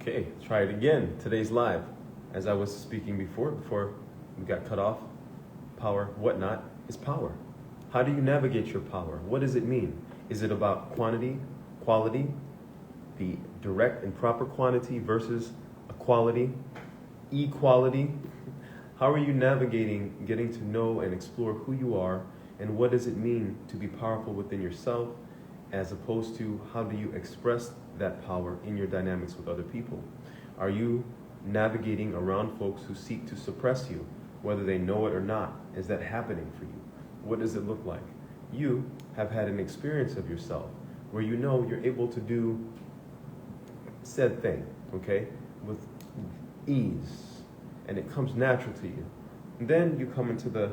Okay, try it again. Today's live. As I was speaking before we got cut off, power, whatnot, is power. How do you navigate your power? What does it mean? Is it about quantity, quality, the direct and proper quantity versus equality, equality? How are you navigating getting to know and explore who you are, and what does it mean to be powerful within yourself, as opposed to how do you express that power in your dynamics with other people? Are you navigating around folks who seek to suppress you, whether they know it or not? Is that happening for you? What does it look like? You have had an experience of yourself where you know you're able to do said thing, okay, with ease, and it comes natural to you. And then you come into the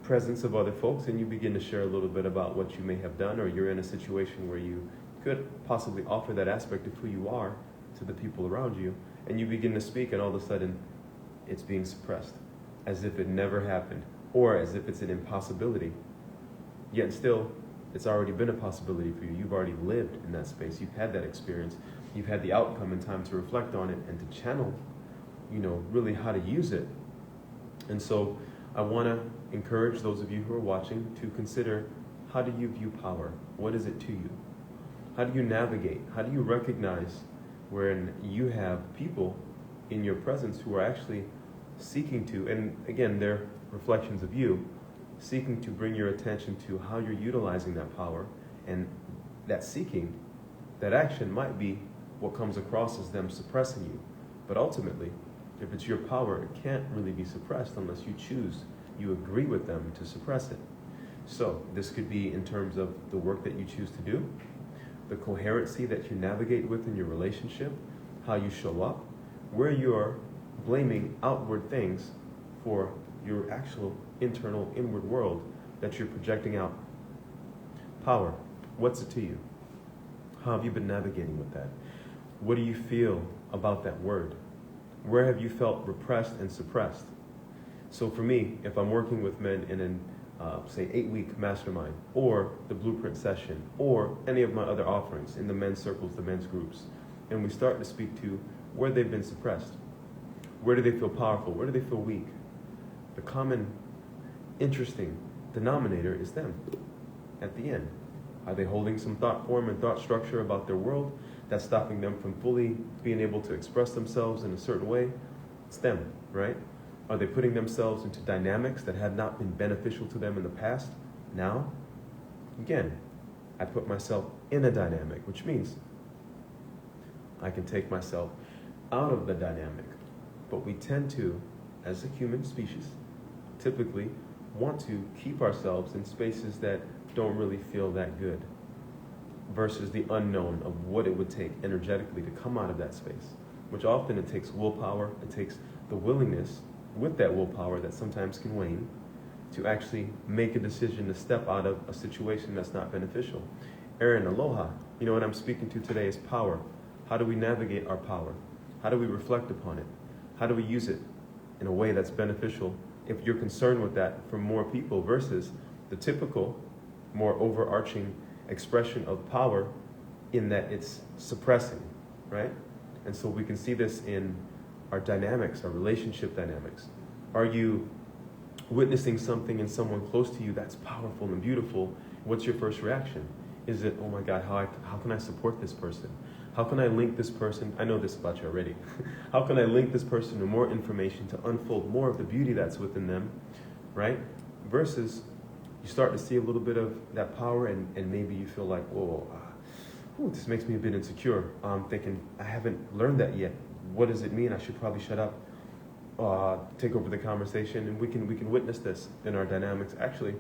presence of other folks and you begin to share a little bit about what you may have done, or you're in a situation where you could possibly offer that aspect of who you are to the people around you, and you begin to speak, and all of a sudden it's being suppressed as if it never happened, or as if it's an impossibility. Yet still, it's already been a possibility for you. You've already lived in that space. You've had that experience. You've had the outcome and time to reflect on it and to channel, really how to use it. And so I want to encourage those of you who are watching to consider, how do you view power? What is it to you? How do you navigate? How do you recognize when you have people in your presence who are actually seeking to, and again, they're reflections of you, seeking to bring your attention to how you're utilizing that power, and that seeking, that action might be what comes across as them suppressing you. But ultimately, if it's your power, it can't really be suppressed unless you agree with them to suppress it. So this could be in terms of the work that you choose to do, the coherency that you navigate with in your relationship, how you show up, where you're blaming outward things for your actual internal, inward world that you're projecting out. Power, what's it to you? How have you been navigating with that? What do you feel about that word? Where have you felt repressed and suppressed? So for me, if I'm working with men in an, say, 8-week mastermind, or the blueprint session, or any of my other offerings in the men's circles, the men's groups, and we start to speak to where they've been suppressed, where do they feel powerful, where do they feel weak? The common, interesting denominator is them at the end. Are they holding some thought form and thought structure about their world that's stopping them from fully being able to express themselves in a certain way? It's them, right? Are they putting themselves into dynamics that had not been beneficial to them in the past? Now, again, I put myself in a dynamic, which means I can take myself out of the dynamic. But we tend to, as a human species, typically want to keep ourselves in spaces that don't really feel that good, versus the unknown of what it would take energetically to come out of that space, which often it takes willpower, it takes the willingness with that willpower that sometimes can wane to actually make a decision to step out of a situation that's not beneficial. Aaron, aloha. What I'm speaking to today is power. How do we navigate our power? How do we reflect upon it? How do we use it in a way that's beneficial if you're concerned with that for more people versus the typical, more overarching expression of power in that it's suppressing, right? And so we can see this in our dynamics, our relationship dynamics. Are you witnessing something in someone close to you that's powerful and beautiful? What's your first reaction? Is it, oh my God, how can I support this person? How can I link this person? I know this about you already. How can I link this person to more information to unfold more of the beauty that's within them, right? Versus you start to see a little bit of that power, and maybe you feel like, whoa, this makes me a bit insecure. I'm thinking, I haven't learned that yet. What does it mean? I should probably shut up, take over the conversation, and we can witness this in our dynamics, actually,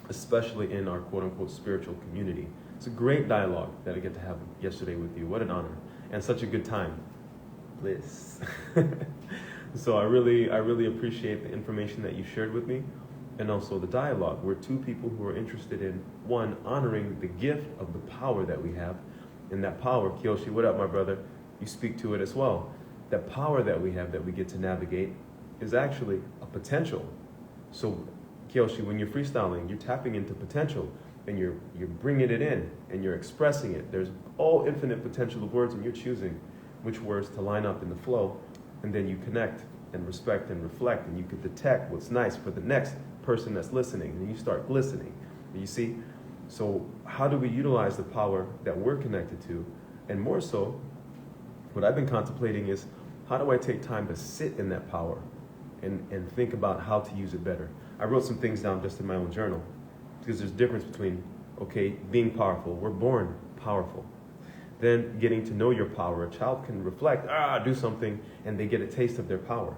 especially in our quote-unquote spiritual community. It's a great dialogue that I get to have yesterday with you. What an honor, and such a good time. Bliss. So I really appreciate the information that you shared with me, and also the dialogue. We're two people who are interested in, one, honoring the gift of the power that we have, and that power, Kiyoshi, what up, my brother? You speak to it as well. That power that we have that we get to navigate is actually a potential. So, Kiyoshi, when you're freestyling, you're tapping into potential, and you're bringing it in, and you're expressing it. There's all infinite potential of words, and you're choosing which words to line up in the flow, and then you connect and respect and reflect, and you can detect what's nice for the next person that's listening, and you start glistening. You see? So how do we utilize the power that we're connected to? And more so, what I've been contemplating is, how do I take time to sit in that power and think about how to use it better? I wrote some things down just in my own journal, because there's a difference between, okay, being powerful. We're born powerful. Then getting to know your power. A child can reflect, do something, and they get a taste of their power.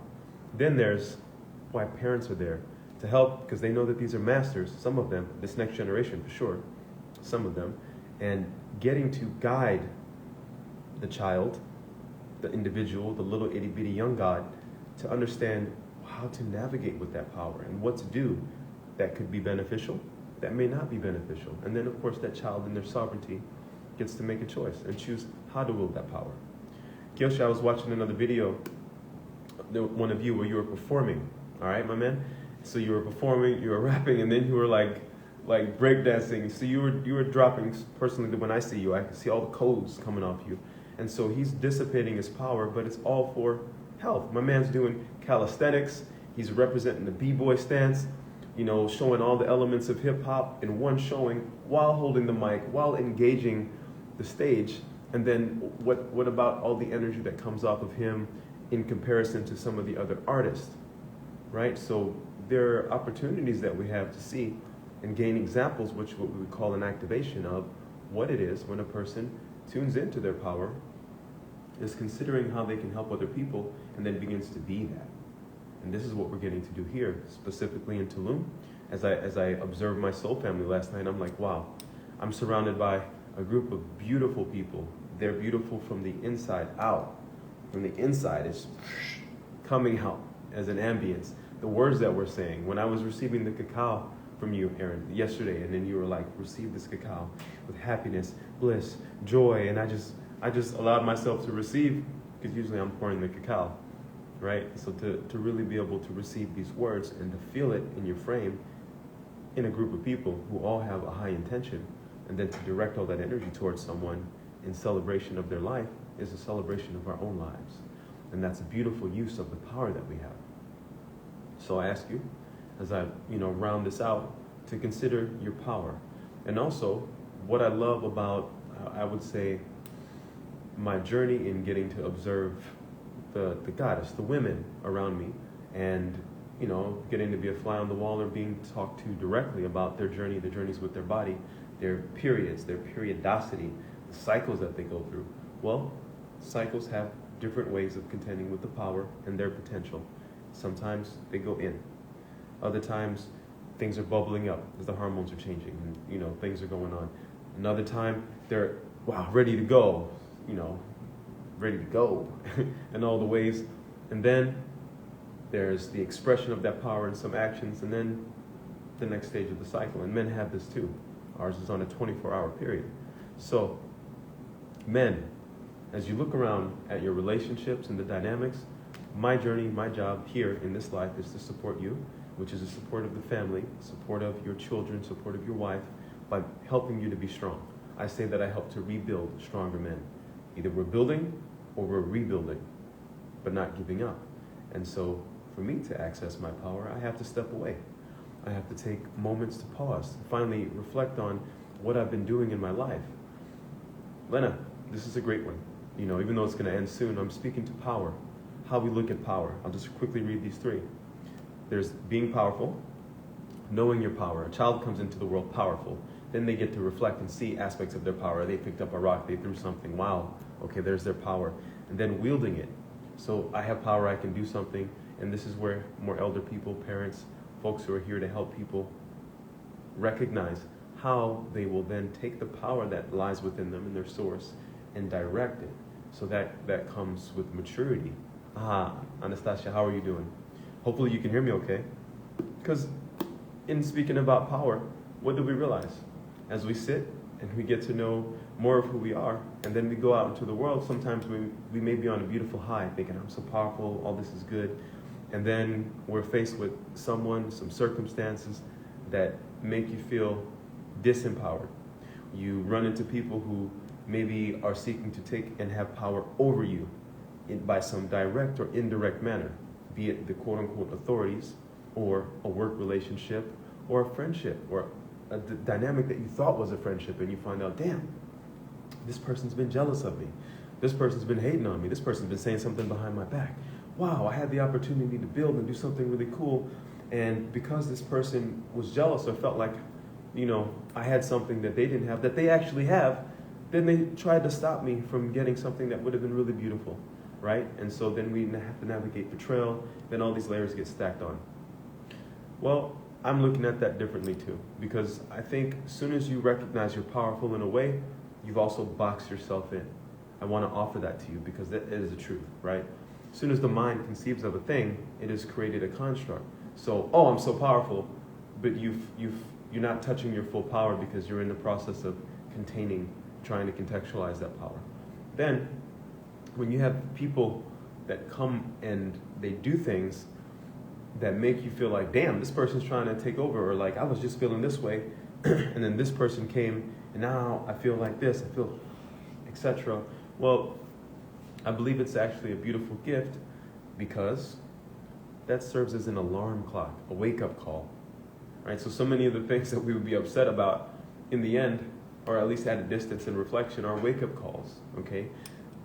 Then there's why parents are there to help, because they know that these are masters, some of them, this next generation for sure, some of them, and getting to guide the child, the individual, the little itty bitty young God, to understand how to navigate with that power and what to do that could be beneficial, that may not be beneficial. And then of course that child in their sovereignty gets to make a choice and choose how to wield that power. Kiyoshi, I was watching another video, one of you, where you were performing, all right, my man? So you were performing, you were rapping, and then you were like breakdancing. So you were dropping, personally, when I see you, I can see all the codes coming off you. And so he's dissipating his power, but it's all for health. My man's doing calisthenics. He's representing the b-boy stance, showing all the elements of hip hop in one showing while holding the mic, while engaging the stage. And then what about all the energy that comes off of him in comparison to some of the other artists, right? So there are opportunities that we have to see and gain examples, which what we would call an activation of what it is when a person tunes into their power, is considering how they can help other people, and then begins to be that. And this is what we're getting to do here, specifically in Tulum. As I observed my soul family last night, I'm like, wow, I'm surrounded by a group of beautiful people. They're beautiful from the inside out. From the inside, it's coming out as an ambience. The words that we're saying. When I was receiving the cacao from you, Aaron, yesterday, and then you were like, receive this cacao with happiness, bliss, joy, and I just allowed myself to receive, because usually I'm pouring the cacao, right? So to really be able to receive these words and to feel it in your frame in a group of people who all have a high intention, and then to direct all that energy towards someone in celebration of their life is a celebration of our own lives. And that's a beautiful use of the power that we have. So I ask you, as I round this out, to consider your power. And also, what I love about, I would say, my journey in getting to observe the goddess, the women around me, and getting to be a fly on the wall, or being talked to directly about their journey, their journeys with their body, their periods, their periodicity, the cycles that they go through. Well, cycles have different ways of contending with the power and their potential. Sometimes they go in. Other times, things are bubbling up as the hormones are changing, and things are going on. Another time, they're ready to go, ready to go, in all the ways. And then there's the expression of that power in some actions, and then the next stage of the cycle. And men have this too. Ours is on a 24-hour period. So, men, as you look around at your relationships and the dynamics, my journey, my job here in this life is to support you, which is the support of the family, support of your children, support of your wife, by helping you to be strong. I say that I help to rebuild stronger men. Either we're building or we're rebuilding, but not giving up. And so for me to access my power, I have to step away. I have to take moments to pause, to finally reflect on what I've been doing in my life. Lena, this is a great one. Even though it's going to end soon, I'm speaking to power. How we look at power. I'll just quickly read these three. There's being powerful, knowing your power. A child comes into the world powerful. Then they get to reflect and see aspects of their power. They picked up a rock, they threw something. Wow, okay, there's their power. And then wielding it. So I have power, I can do something. And this is where more elder people, parents, folks who are here to help people recognize how they will then take the power that lies within them in their source and direct it. So that comes with maturity. Anastasia, how are you doing? Hopefully you can hear me okay. Because in speaking about power, what do we realize? As we sit and we get to know more of who we are, and then we go out into the world, sometimes we may be on a beautiful high, thinking, I'm so powerful, all this is good. And then we're faced with someone, some circumstances that make you feel disempowered. You run into people who maybe are seeking to take and have power over you by some direct or indirect manner, be it the quote-unquote authorities, or a work relationship, or a friendship, or a dynamic that you thought was a friendship, and you find out, damn, this person's been jealous of me. This person's been hating on me. This person's been saying something behind my back. Wow, I had the opportunity to build and do something really cool, and because this person was jealous or felt like, I had something that they didn't have, that they actually have, then they tried to stop me from getting something that would have been really beautiful, right? And so then we have to navigate betrayal, then all these layers get stacked on. Well, I'm looking at that differently too, because I think as soon as you recognize you're powerful in a way, you've also boxed yourself in. I want to offer that to you because that is the truth, right? As soon as the mind conceives of a thing, it has created a construct. So, I'm so powerful, but you're not touching your full power because you're in the process of trying to contextualize that power. Then, when you have people that come and they do things that make you feel like, damn, this person's trying to take over, or like, I was just feeling this way, and then this person came, and now I feel like this, I feel, etc. Well, I believe it's actually a beautiful gift because that serves as an alarm clock, a wake-up call, right? So many of the things that we would be upset about in the end, or at least at a distance in reflection, are wake-up calls, okay?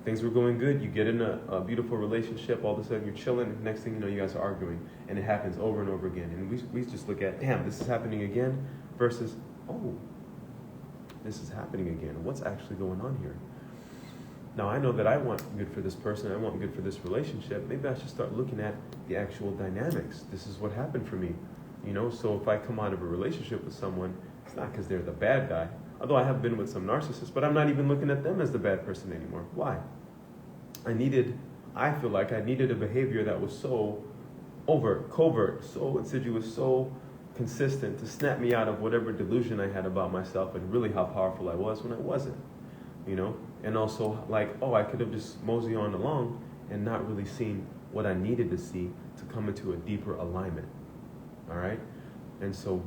Things were going good, you get in a beautiful relationship, all of a sudden you're chilling, next thing you know, you guys are arguing, and it happens over and over again. And we just look at, damn, this is happening again, versus, oh, this is happening again. What's actually going on here? Now, I know that I want good for this person, I want good for this relationship. Maybe I should start looking at the actual dynamics. This is what happened for me. So if I come out of a relationship with someone, it's not because they're the bad guy. Although I have been with some narcissists, but I'm not even looking at them as the bad person anymore. Why? I feel like I needed a behavior that was so covert, so insidious, so consistent to snap me out of whatever delusion I had about myself and really how powerful I was when I wasn't, And also like, I could have just moseyed on along and not really seen what I needed to see to come into a deeper alignment, all right? And so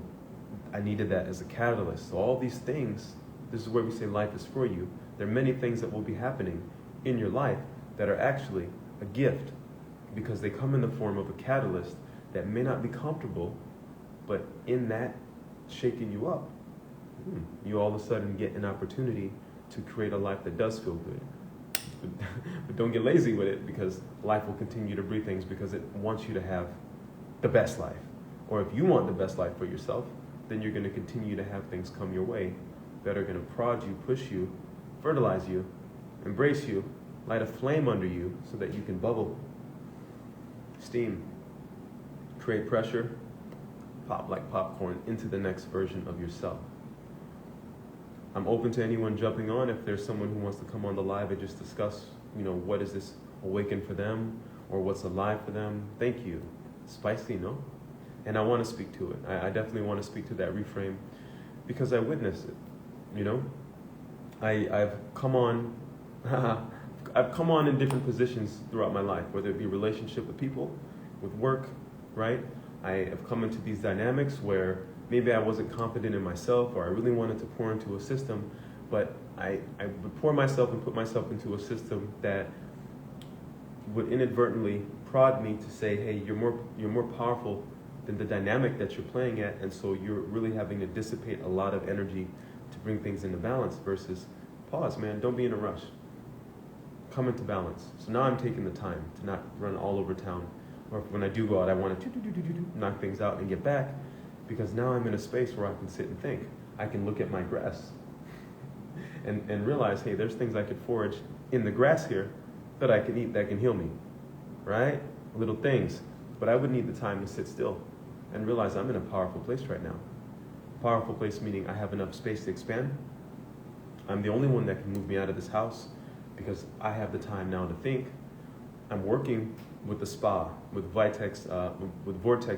I needed that as a catalyst. So all these things, this is where we say life is for you. There are many things that will be happening in your life that are actually a gift because they come in the form of a catalyst that may not be comfortable, but in that shaking you up, you all of a sudden get an opportunity to create a life that does feel good. But don't get lazy with it because life will continue to breed things because it wants you to have the best life. Or if you want the best life for yourself, then you're going to continue to have things come your way that are going to prod you, push you, fertilize you, embrace you, light a flame under you so that you can bubble, steam, create pressure, pop like popcorn into the next version of yourself. I'm open to anyone jumping on if there's someone who wants to come on the live and just discuss, what is this awaken for them or what's alive for them. Thank you. Spicy, no? And I want to speak to it. I definitely want to speak to that reframe because I witnessed it, I've come on in different positions throughout my life, whether it be relationship with people, with work, right? I have come into these dynamics where maybe I wasn't confident in myself or I really wanted to pour into a system, but I would pour myself and put myself into a system that would inadvertently prod me to say, hey, you're more powerful than the dynamic that you're playing at, and so you're really having to dissipate a lot of energy to bring things into balance versus pause, man, don't be in a rush. Come into balance. So now I'm taking the time to not run all over town, or when I do go out, I want to knock things out and get back, because now I'm in a space where I can sit and think. I can look at my grass and realize, hey, there's things I could forage in the grass here that I can eat that can heal me, right? Little things. But I would need the time to sit still and realize I'm in a powerful place right now. Powerful place meaning I have enough space to expand. I'm the only one that can move me out of this house because I have the time now to think. I'm working with the spa, with Vortex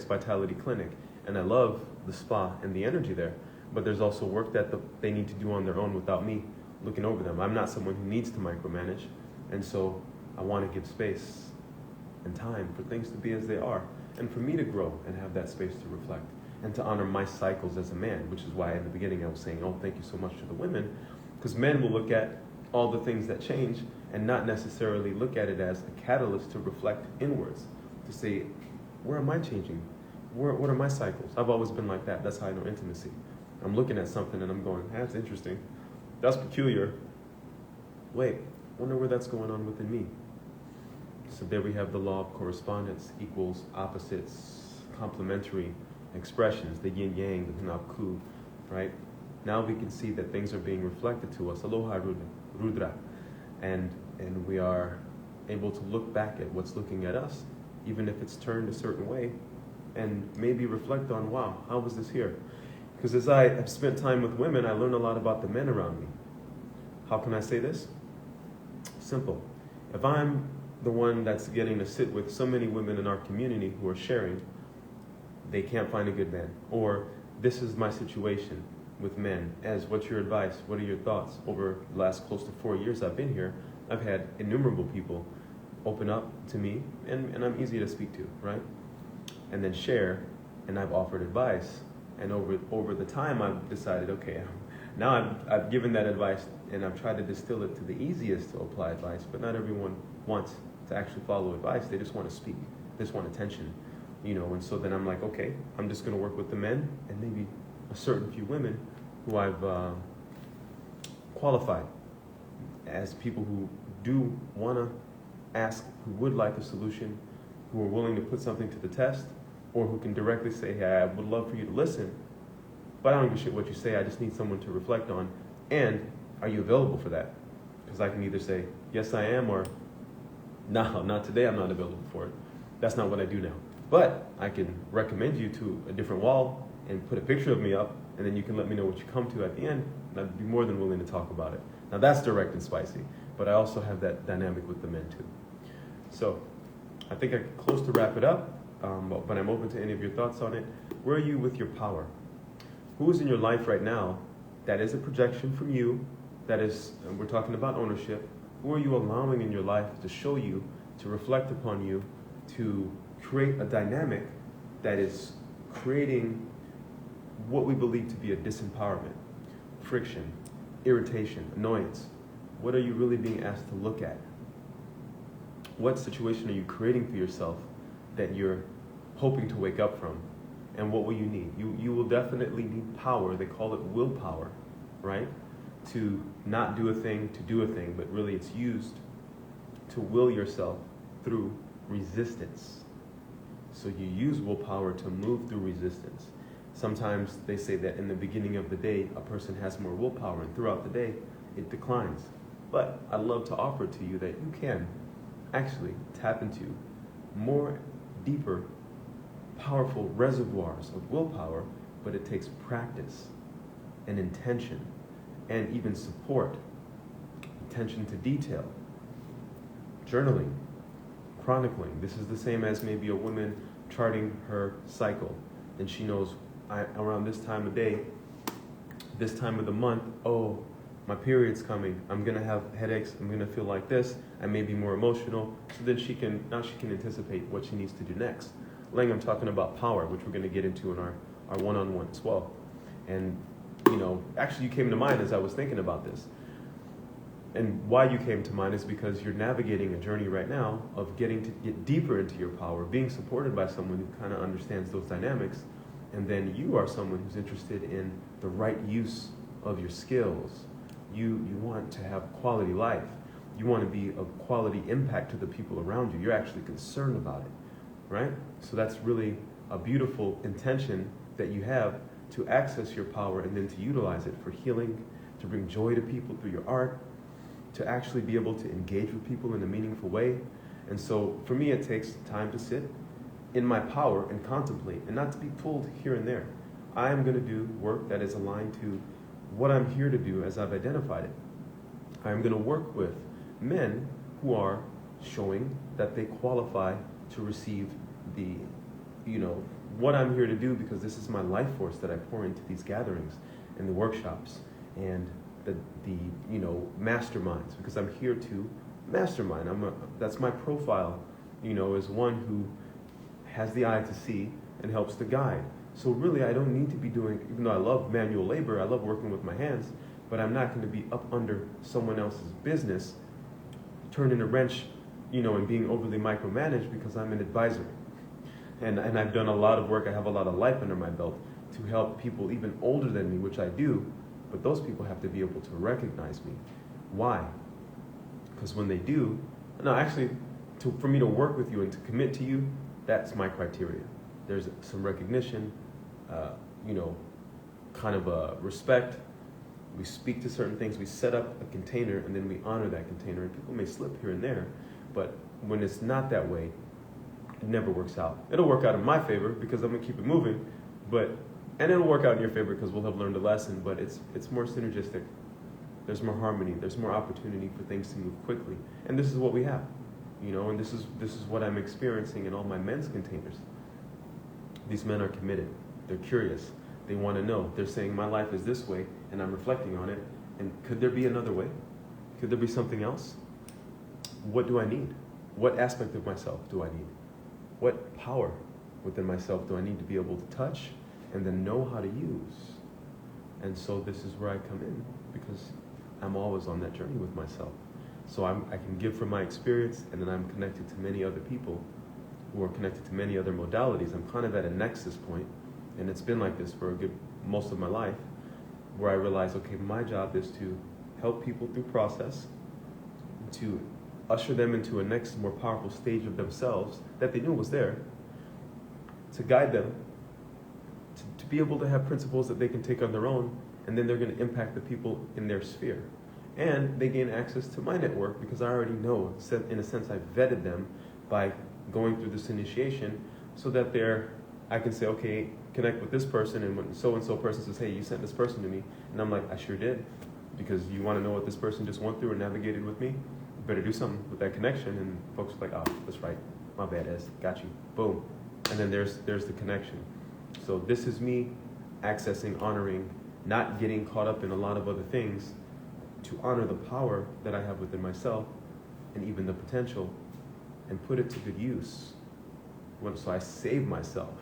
Vitality Clinic, and I love the spa and the energy there. But there's also work that they need to do on their own without me looking over them. I'm not someone who needs to micromanage, and so I want to give space and time for things to be as they are, and for me to grow and have that space to reflect and to honor my cycles as a man, which is why in the beginning I was saying, thank you so much to the women, because men will look at, all the things that change and not necessarily look at it as a catalyst to reflect inwards, to say, where am I changing? What are my cycles? I've always been like that. That's how I know intimacy. I'm looking at something and I'm going, that's interesting. That's peculiar. Wait, wonder where that's going on within me. So there we have the law of correspondence, equals, opposites, complementary expressions, the yin yang, the hinaku, right? Now we can see that things are being reflected to us, Aloha Rudra, and we are able to look back at what's looking at us, even if it's turned a certain way, and maybe reflect on, wow, how was this here? Because as I have spent time with women, I learn a lot about the men around me. How can I say this? Simple. If I'm the one that's getting to sit with so many women in our community who are sharing, they can't find a good man, or this is my situation with men, as what's your advice? What are your thoughts? Over the last close to 4 years I've been here, I've had innumerable people open up to me, and I'm easy to speak to, right? And then share, and I've offered advice. And over the time I've decided, okay, now I've given that advice and I've tried to distill it to the easiest to apply advice, but not everyone wants to actually follow advice. They just want to speak, they just want attention, and so then I'm like, okay, I'm just going to work with the men and maybe a certain few women who I've qualified as people who do want to ask, who would like a solution, who are willing to put something to the test, or who can directly say, hey, I would love for you to listen, but I don't give a shit what you say, I just need someone to reflect on, and are you available for that? Because I can either say, yes I am, or no, not today, I'm not available for it. That's not what I do now. But I can recommend you to a different wall and put a picture of me up, and then you can let me know what you come to at the end, and I'd be more than willing to talk about it. Now that's direct and spicy, but I also have that dynamic with the men too. So I think I'm close to wrap it up. But I'm open to any of your thoughts on it. Where are you with your power? Who is in your life right now that is a projection from you, that is, we're talking about ownership, who are you allowing in your life to show you, to reflect upon you, to create a dynamic that is creating what we believe to be a disempowerment, friction, irritation, annoyance? What are you really being asked to look at? What situation are you creating for yourself that you're hoping to wake up from? And what will you need? You will definitely need power. They call it willpower, right? To not do a thing, to do a thing, but really it's used to will yourself through resistance. So you use willpower to move through resistance. Sometimes they say that in the beginning of the day, a person has more willpower, and throughout the day, it declines. But I'd love to offer to you that you can actually tap into more deeper, powerful reservoirs of willpower, but it takes practice and intention and even support, attention to detail, journaling, chronicling. This is the same as maybe a woman charting her cycle, and she knows around this time of day, this time of the month, oh, my period's coming, I'm gonna have headaches, I'm gonna feel like this, I may be more emotional, so then she can anticipate what she needs to do next. Lang, I'm talking about power, which we're gonna get into in our one-on-one as well. And actually you came to mind as I was thinking about this. And why you came to mind is because you're navigating a journey right now of getting to get deeper into your power, being supported by someone who kind of understands those dynamics, and then you are someone who's interested in the right use of your skills. You want to have quality life. You want to be of quality impact to the people around you. You're actually concerned about it, right? So that's really a beautiful intention that you have to access your power and then to utilize it for healing, to bring joy to people through your art, to actually be able to engage with people in a meaningful way. And so for me, it takes time to sit in my power and contemplate, and not to be pulled here and there. I am going to do work that is aligned to what I'm here to do as I've identified it. I'm going to work with men who are showing that they qualify to receive the, what I'm here to do, because this is my life force that I pour into these gatherings and the workshops and the masterminds, because I'm here to mastermind. That's my profile, as one who has the eye to see and helps to guide. So really, I don't need to be doing, even though I love manual labor, I love working with my hands, but I'm not going to be up under someone else's business, turning a wrench, and being overly micromanaged because I'm an advisor. And I've done a lot of work. I have a lot of life under my belt to help people even older than me, which I do, but those people have to be able to recognize me. Why? Because when they do, for me to work with you and to commit to you, that's my criteria. There's some recognition, kind of a respect. We speak to certain things. We set up a container, and then we honor that container. And people may slip here and there, but when it's not that way, it never works out. It'll work out in my favor because I'm gonna keep it moving, and it'll work out in your favor because we'll have learned a lesson. But it's more synergistic. There's more harmony. There's more opportunity for things to move quickly, and this is what we have, And this is what I'm experiencing in all my men's containers. These men are committed. They're curious. They want to know. They're saying, my life is this way, and I'm reflecting on it. And could there be another way? Could there be something else? What do I need? What aspect of myself do I need? What power within myself do I need to be able to touch and then know how to use? And so this is where I come in, because I'm always on that journey with myself. So I can give from my experience, and then I'm connected to many other people who are connected to many other modalities. I'm kind of at a nexus point, and it's been like this for most of my life, where I realize, okay, my job is to help people through process, to usher them into a next, more powerful stage of themselves that they knew was there, to guide them, to be able to have principles that they can take on their own, and then they're going to impact the people in their sphere. And they gain access to my network because I already know, in a sense, I've vetted them by going through this initiation, so that I can say, okay, connect with this person, and when so-and-so person says, hey, you sent this person to me, and I'm like, I sure did, because you want to know what this person just went through and navigated with me, you better do something with that connection. And folks are like, oh, that's right, my bad, Ez, got you, boom. And then there's the connection. So this is me accessing, honoring, not getting caught up in a lot of other things, to honor the power that I have within myself, and even the potential, and put it to good use. So I save myself.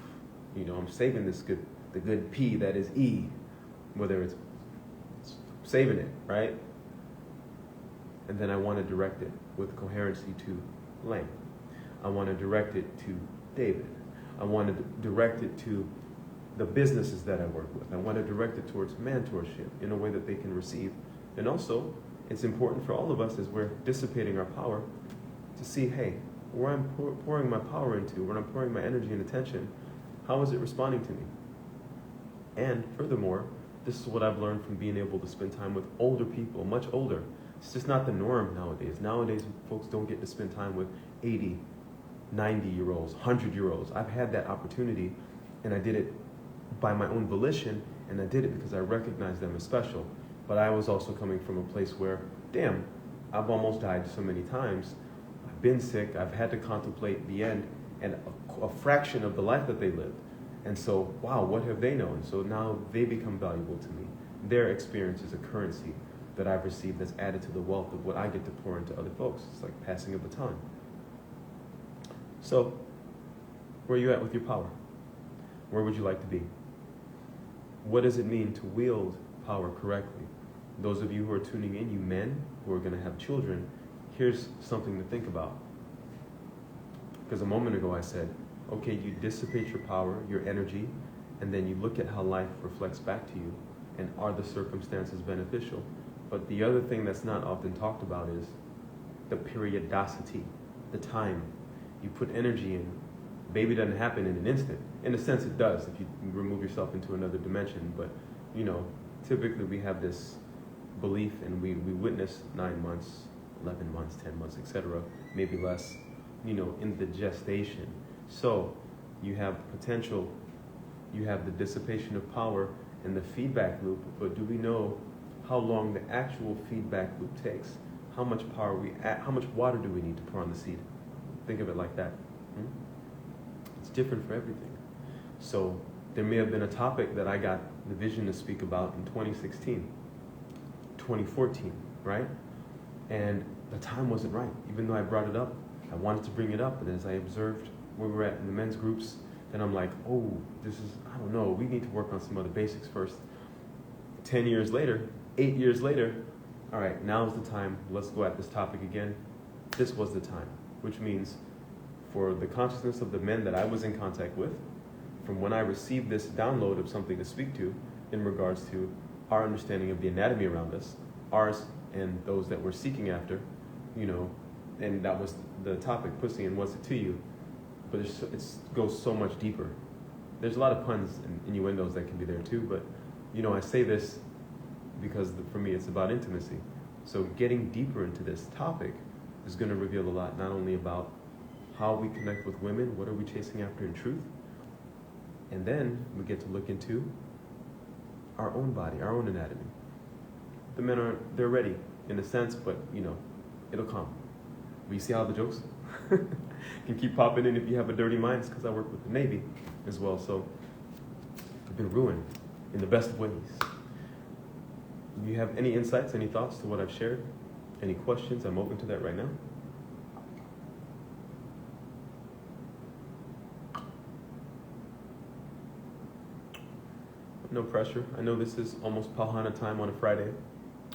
I'm saving the good P that is E, whether it's saving it, right? And then I want to direct it with coherency to Lane. I want to direct it to David. I want to direct it to the businesses that I work with. I want to direct it towards mentorship in a way that they can receive. And also, it's important for all of us as we're dissipating our power to see, hey, where I'm pouring my power into, where I'm pouring my energy and attention, how is it responding to me? And furthermore, this is what I've learned from being able to spend time with older people, much older. It's just not the norm nowadays. Nowadays, folks don't get to spend time with 80, 90-year-olds, 100-year-olds. I've had that opportunity, and I did it by my own volition, and I did it because I recognized them as special. But I was also coming from a place where, damn, I've almost died so many times. I've been sick. I've had to contemplate the end and a fraction of the life that they lived. And so, wow, what have they known? So now they become valuable to me. Their experience is a currency that I've received that's added to the wealth of what I get to pour into other folks. It's like passing a baton. So, where are you at with your power? Where would you like to be? What does it mean to wield power correctly? Those of you who are tuning in, you men who are going to have children, here's something to think about. Because a moment ago I said, okay, you dissipate your power, your energy, and then you look at how life reflects back to you, and are the circumstances beneficial? But the other thing that's not often talked about is the periodicity, the time. You put energy in, baby doesn't happen in an instant. In a sense it does if you remove yourself into another dimension, but typically we have this belief, and we witness 9 months, 11 months, 10 months, etc., maybe less, in the gestation. So you have potential, you have the dissipation of power and the feedback loop, but do we know how long the actual feedback loop takes? How much power how much water do we need to pour on the seed? Think of it like that. It's different for everything. So there may have been a topic that I got the vision to speak about in 2016, 2014, right? And the time wasn't right. Even though I brought it up, I wanted to bring it up, but as I observed where we were at in the men's groups, then I'm like, oh, I don't know, we need to work on some other basics first. 10 years later, 8 years later, all right, now's the time. Let's go at this topic again. This was the time, which means for the consciousness of the men that I was in contact with, from when I received this download of something to speak to in regards to our understanding of the anatomy around us, ours and those that we're seeking after, and that was the topic, pussy and what's it to you? But it goes so much deeper. There's a lot of puns and innuendos that can be there too, but I say this because for me it's about intimacy. So getting deeper into this topic is going to reveal a lot, not only about how we connect with women, what are we chasing after in truth, and then we get to look into our own body, our own anatomy. The men they're ready in a sense, but it'll come. But you see how the jokes can keep popping in if you have a dirty mind. It's because I work with the Navy as well, so I've been ruined in the best of ways. Do you have any insights, any thoughts to what I've shared? Any questions? I'm open to that right now. No pressure. I know this is almost Pauhana time on a Friday.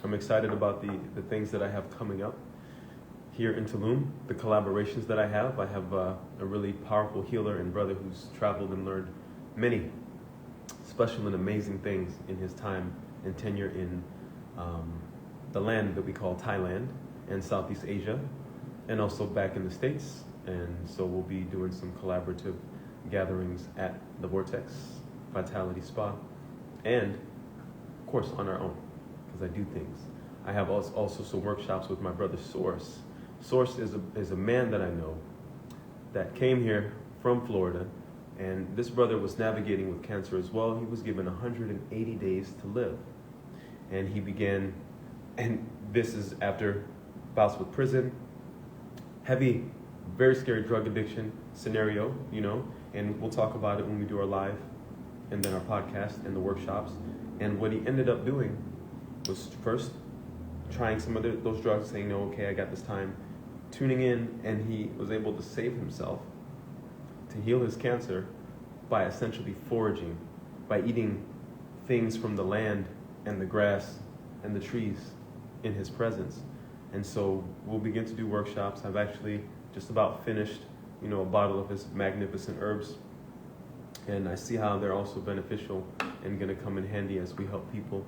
I'm excited about the things that I have coming up here in Tulum, the collaborations that I have. I have a really powerful healer and brother who's traveled and learned many special and amazing things in his time and tenure in the land that we call Thailand and Southeast Asia, and also back in the States. And so we'll be doing some collaborative gatherings at the Vortex Vitality Spa, and of course on our own, because I do things. I have also some workshops with my brother Source. Source is a man that I know that came here from Florida, and this brother was navigating with cancer as well. He was given 180 days to live, and he began, and this is after bouts with prison, heavy, very scary drug addiction scenario, and we'll talk about it when we do our live and then our podcast and the workshops. And what he ended up doing was first trying some of those drugs, saying, no, okay, I got this time, tuning in, and he was able to save himself to heal his cancer by essentially foraging, by eating things from the land and the grass and the trees in his presence. And so we'll begin to do workshops. I've actually just about finished, a bottle of his magnificent herbs. And I see how they're also beneficial and going to come in handy as we help people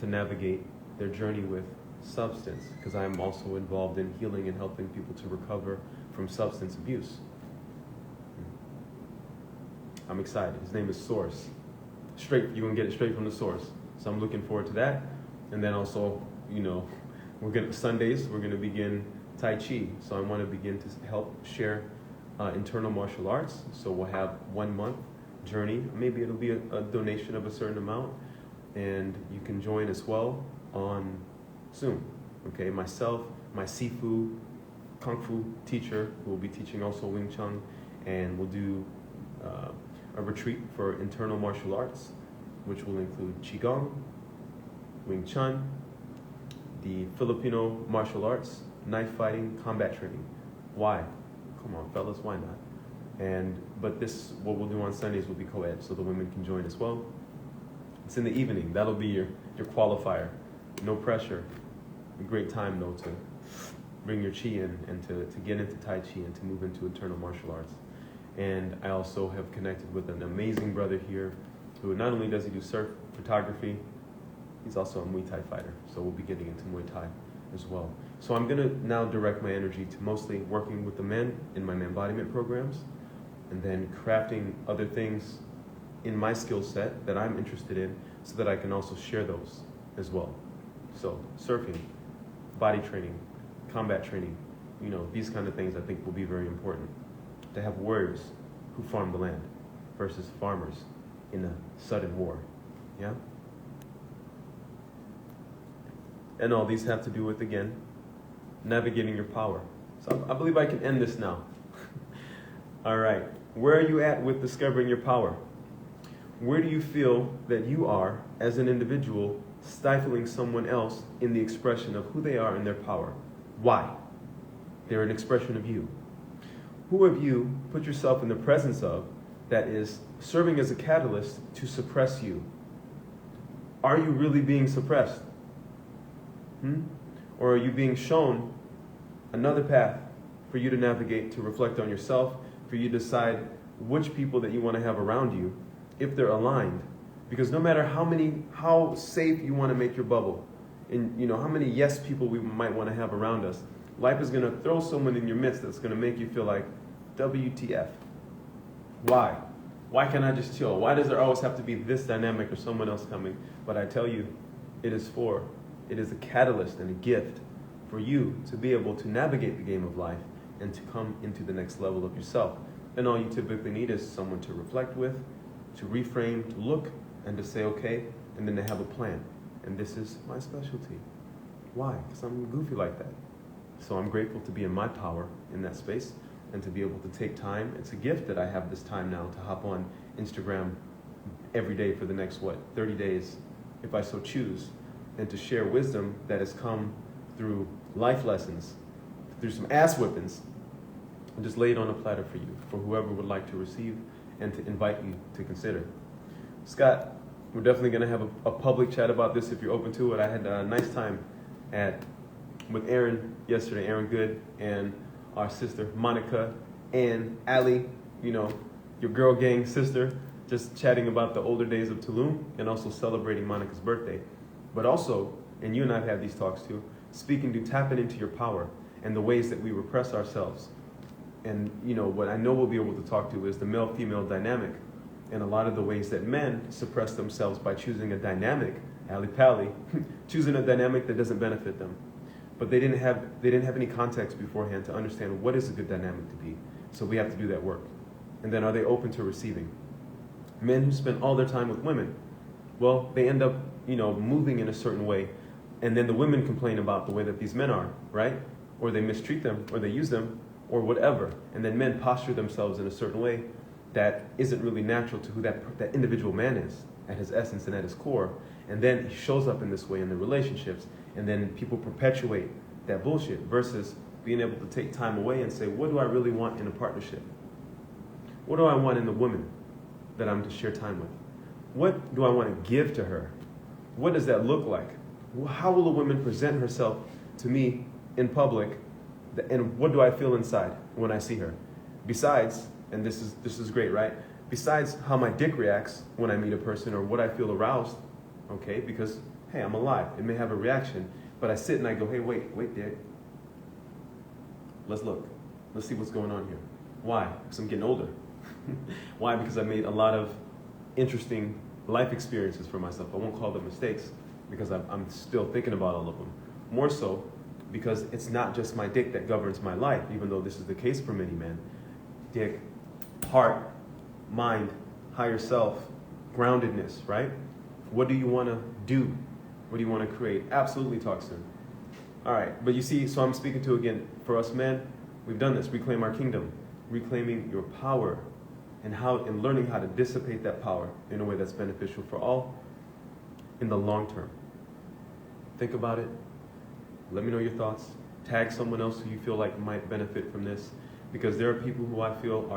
to navigate their journey with substance, because I'm also involved in healing and helping people to recover from substance abuse. I'm excited. His name is Source. You're going to get it straight from the source. So I'm looking forward to that. And then also, Sundays, we're going to begin Tai Chi. So I want to begin to help share internal martial arts. So we'll have 1 month journey. Maybe it'll be a donation of a certain amount. And you can join as well on Zoom. Okay, myself, my Sifu, Kung Fu teacher, who will be teaching also Wing Chun, and we'll do a retreat for internal martial arts, which will include Qigong, Wing Chun, the Filipino martial arts, knife fighting, combat training. Why? Come on, fellas, why not? But what we'll do on Sundays will be co-ed, so the women can join as well. It's in the evening. That'll be your qualifier. No pressure. A great time, though, to bring your chi in and to get into Tai Chi and to move into internal martial arts. And I also have connected with an amazing brother here who not only does he do surf photography, he's also a Muay Thai fighter. So we'll be getting into Muay Thai as well. So I'm going to now direct my energy to mostly working with the men in my embodiment programs, and then crafting other things in my skill set that I'm interested in so that I can also share those as well. So surfing, body training, combat training, these kind of things I think will be very important. To have warriors who farm the land versus farmers in a sudden war. Yeah? And all these have to do with, again, navigating your power. So I believe I can end this now. All right. Where are you at with discovering your power? Where do you feel that you are, as an individual, stifling someone else in the expression of who they are and their power? Why? They're an expression of you. Who have you put yourself in the presence of that is serving as a catalyst to suppress you? Are you really being suppressed? Or are you being shown another path for you to navigate, to reflect on yourself, for you to decide which people that you want to have around you, if they're aligned? Because no matter how safe you want to make your bubble, and how many yes people we might want to have around us, life is going to throw someone in your midst that's going to make you feel like, WTF? Why? Why can't I just chill? Why does there always have to be this dynamic or someone else coming? But I tell you, it is a catalyst and a gift for you to be able to navigate the game of life and to come into the next level of yourself. And all you typically need is someone to reflect with, to reframe, to look, and to say, okay, and then to have a plan. And this is my specialty. Why? Because I'm goofy like that. So I'm grateful to be in my power in that space and to be able to take time. It's a gift that I have this time now to hop on Instagram every day for the next, 30 days, if I so choose, and to share wisdom that has come through life lessons, through some ass whippings, and just lay it on a platter for you, for whoever would like to receive and to invite you to consider. Scott, we're definitely going to have a public chat about this if you're open to it. I had a nice time with Aaron yesterday, Aaron Good, and our sister Monica and Allie, your girl gang sister, just chatting about the older days of Tulum and also celebrating Monica's birthday. But also, and you and I have had these talks too, speaking to tapping into your power and the ways that we repress ourselves. And what I know we'll be able to talk to is the male-female dynamic and a lot of the ways that men suppress themselves by choosing a dynamic, Pally, choosing a dynamic that doesn't benefit them. But they didn't have any context beforehand to understand what is a good dynamic to be. So we have to do that work. And then are they open to receiving? Men who spend all their time with women, well, they end up, moving in a certain way. And then the women complain about the way that these men are, right? Or they mistreat them, or they use them, or whatever. And then men posture themselves in a certain way that isn't really natural to who that individual man is at his essence and at his core. And then he shows up in this way in the relationships. And then people perpetuate that bullshit versus being able to take time away and say, what do I really want in a partnership? What do I want in the woman that I'm to share time with? What do I want to give to her? What does that look like? How will a woman present herself to me in public? And what do I feel inside when I see her? Besides, and this is great, right? Besides how my dick reacts when I meet a person or what I feel aroused, okay? Because, hey, I'm alive. It may have a reaction, but I sit and I go, hey, wait, dick. Let's look. Let's see what's going on here. Why? Because I'm getting older. Why? Because I made a lot of interesting life experiences for myself. I won't call them mistakes because I'm still thinking about all of them. More so because it's not just my dick that governs my life, even though this is the case for many men. Dick, heart, mind, higher self, groundedness, right? What do you want to do? What do you want to create? Absolutely talk soon. All right, but you see, so I'm speaking to, again, for us men, we've done this, reclaim our kingdom, reclaiming your power and learning how to dissipate that power in a way that's beneficial for all in the long term. Think about it. Let me know your thoughts. Tag someone else who you feel like might benefit from this, because there are people who I feel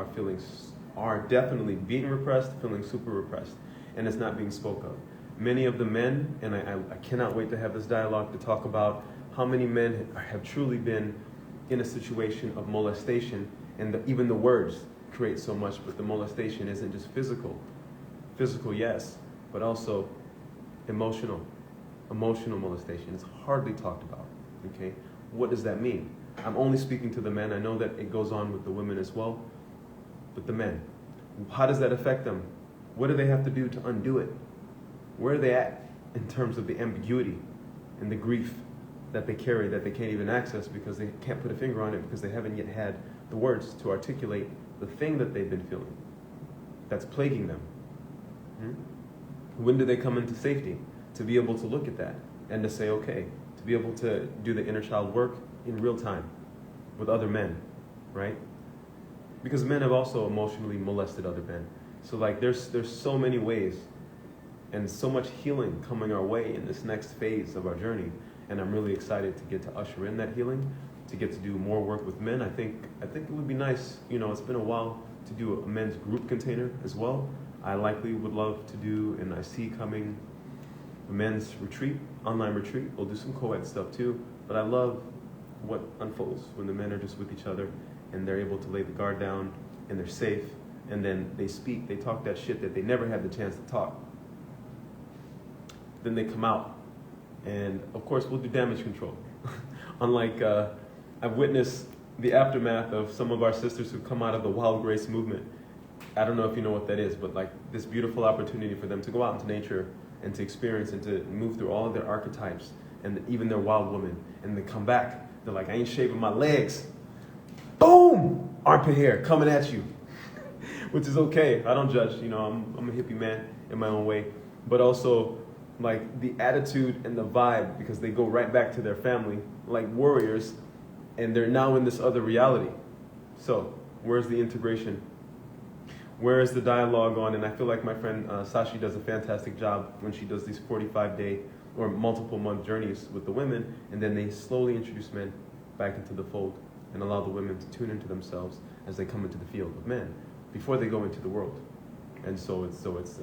are definitely being repressed, feeling super repressed, and it's not being spoke of. Many of the men, and I cannot wait to have this dialogue to talk about how many men have truly been in a situation of molestation, and even the words create so much, but the molestation isn't just physical. Physical, yes, but also emotional molestation. It's hardly talked about, okay? What does that mean? I'm only speaking to the men. I know that it goes on with the women as well, but the men, how does that affect them? What do they have to do to undo it? Where are they at in terms of the ambiguity and the grief that they carry that they can't even access because they can't put a finger on it because they haven't yet had the words to articulate the thing that they've been feeling that's plaguing them? When do they come into safety to be able to look at that and to say, okay, to be able to do the inner child work in real time with other men, right? Because men have also emotionally molested other men. So like there's so many ways and so much healing coming our way in this next phase of our journey. And I'm really excited to get to usher in that healing, to get to do more work with men. I think it would be nice, it's been a while to do a men's group container as well. I likely would love to do, and I see coming a men's retreat, online retreat. We'll do some co-ed stuff too. But I love what unfolds when the men are just with each other and they're able to lay the guard down and they're safe. And then they speak, they talk that shit that they never had the chance to talk. Then they come out. And of course, we'll do damage control. Unlike, I've witnessed the aftermath of some of our sisters who've come out of the Wild Grace movement. I don't know if you know what that is, but like this beautiful opportunity for them to go out into nature and to experience and to move through all of their archetypes and even their wild woman. And they come back, they're like, I ain't shaving my legs. Boom! Armpit hair coming at you. Which is okay. I don't judge. You know, I'm a hippie man in my own way. But also, like, the attitude and the vibe, because they go right back to their family like warriors, and they're now in this other reality. So, where's the integration? Where is the dialogue on? And I feel like my friend Sashi does a fantastic job when she does these 45-day or multiple month journeys with the women, and then they slowly introduce men back into the fold and allow the women to tune into themselves as they come into the field of men before they go into the world. And so it's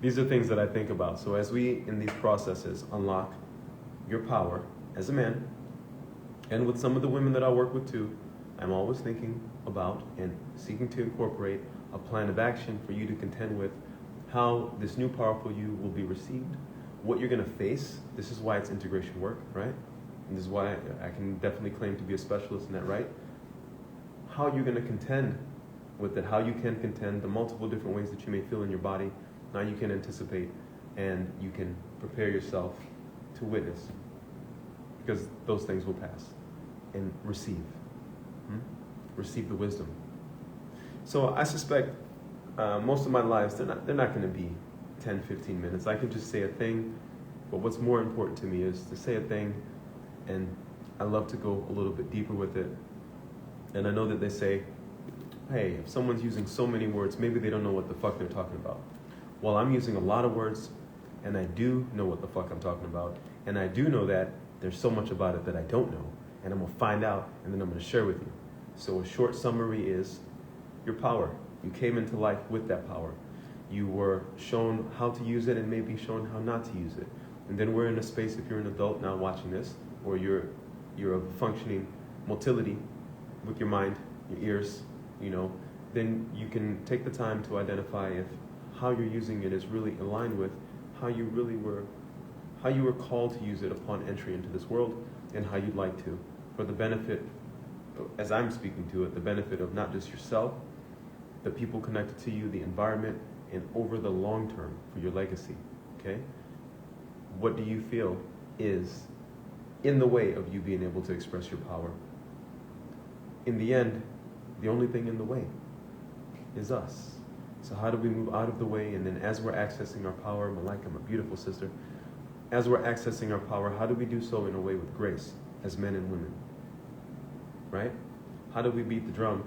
these are things that I think about. So as we, in these processes, unlock your power as a man, and with some of the women that I work with too, I'm always thinking about and seeking to incorporate a plan of action for you to contend with how this new powerful you will be received, what you're going to face. This is why it's integration work, right? And this is why I can definitely claim to be a specialist in that, right? How you're going to contend with it, how you can contend, the multiple different ways that you may feel in your body. Now you can anticipate and you can prepare yourself to witness, because those things will pass, and receive. Receive the wisdom. So I suspect most of my lives, they're not going to be 10, 15 minutes. I can just say a thing, but what's more important to me is to say a thing, and I love to go a little bit deeper with it. And I know that they say, hey, if someone's using so many words, maybe they don't know what the fuck they're talking about. Well, I'm using a lot of words, and I do know what the fuck I'm talking about. And I do know that there's so much about it that I don't know, and I'm going to find out, and then I'm going to share with you. So a short summary is your power. You came into life with that power. You were shown how to use it and maybe shown how not to use it. And then we're in a space, if you're an adult now watching this, or you're of functioning motility with your mind, your ears, you know, then you can take the time to identify if how you're using it is really aligned with how you were called to use it upon entry into this world, and how you'd like to, for the benefit, as I'm speaking to it, the benefit of not just yourself, the people connected to you, the environment, and over the long term for your legacy, okay? What do you feel is in the way of you being able to express your power? In the end, the only thing in the way is us. So how do we move out of the way? And then as we're accessing our power, Malika, my beautiful sister, as we're accessing our power, how do we do so in a way with grace as men and women? Right? How do we beat the drum?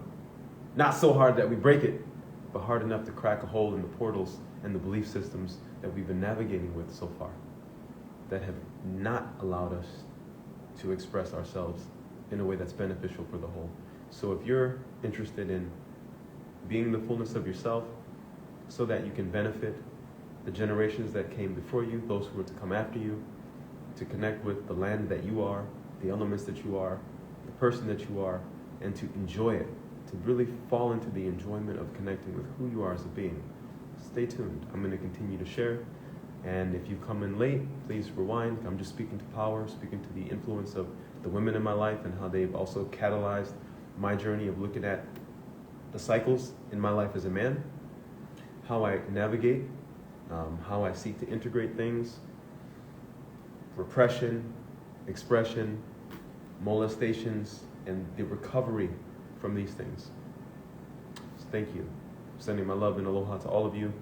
Not so hard that we break it, but hard enough to crack a hole in the portals and the belief systems that we've been navigating with so far, that have not allowed us to express ourselves in a way that's beneficial for the whole. So if you're interested in being the fullness of yourself so that you can benefit the generations that came before you, those who are to come after you, to connect with the land that you are, the elements that you are, the person that you are, and to enjoy it, to really fall into the enjoyment of connecting with who you are as a being. Stay tuned. I'm going to continue to share. And if you come in late, please rewind. I'm just speaking to power, speaking to the influence of the women in my life and how they've also catalyzed my journey of looking at the cycles in my life as a man, how I navigate, how I seek to integrate things, repression, expression, molestations, and the recovery from these things. So thank you. Sending my love and aloha to all of you.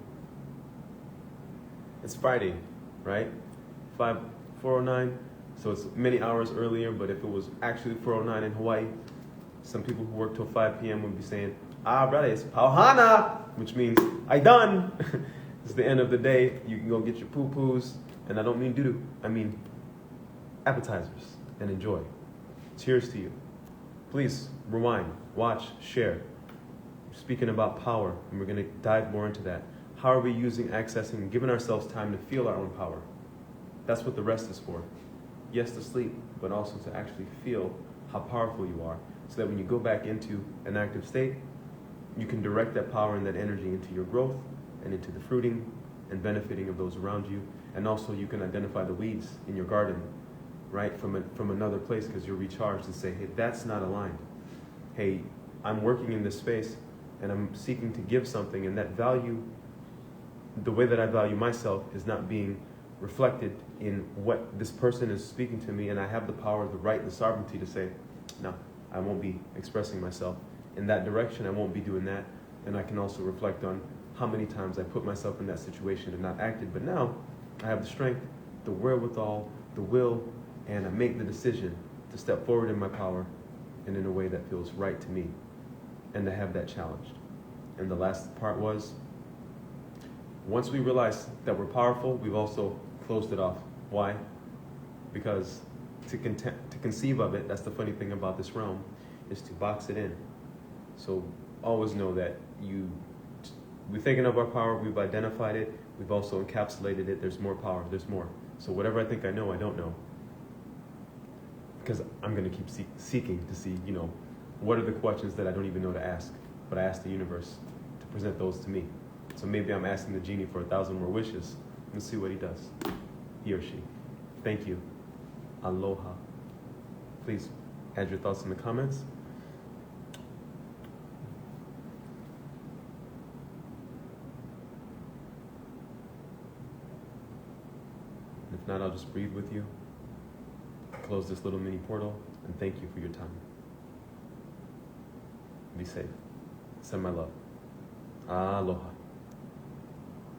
It's Friday, right? 4:09, so it's many hours earlier, but if it was actually 4:09 in Hawaii, some people who work till 5 p.m. would be saying, brother, it's pauhana, which means I done. It's the end of the day. You can go get your poo-poos, and I don't mean doo-doo. I mean appetizers, and enjoy. Cheers to you. Please rewind, watch, share. We're speaking about power, and we're going to dive more into that. How are we using, accessing, and giving ourselves time to feel our own power? That's what the rest is for. Yes, to sleep, but also to actually feel how powerful you are, so that when you go back into an active state, you can direct that power and that energy into your growth and into the fruiting and benefiting of those around you. And also you can identify the weeds in your garden, right, from another place, because you're recharged and say, hey, that's not aligned. Hey, I'm working in this space and I'm seeking to give something, and that value, the way that I value myself, is not being reflected in what this person is speaking to me, and I have the power, the right, the sovereignty to say, no, I won't be expressing myself in that direction, I won't be doing that. And I can also reflect on how many times I put myself in that situation and not acted, but now I have the strength, the wherewithal, the will, and I make the decision to step forward in my power and in a way that feels right to me, and to have that challenged. And the last part was, once we realize that we're powerful, we've also closed it off. Why? Because to conceive of it, that's the funny thing about this realm, is to box it in. So always know that we're thinking of our power, we've identified it, we've also encapsulated it, there's more power, there's more. So whatever I think I know, I don't know. Because I'm going to keep seeking to see, what are the questions that I don't even know to ask, but I ask the universe to present those to me. So maybe I'm asking the genie for 1,000 more wishes. Let's see what he does, he or she. Thank you. Aloha. Please add your thoughts in the comments. If not, I'll just breathe with you, close this little mini portal, and thank you for your time. Be safe. Send my love. Aloha.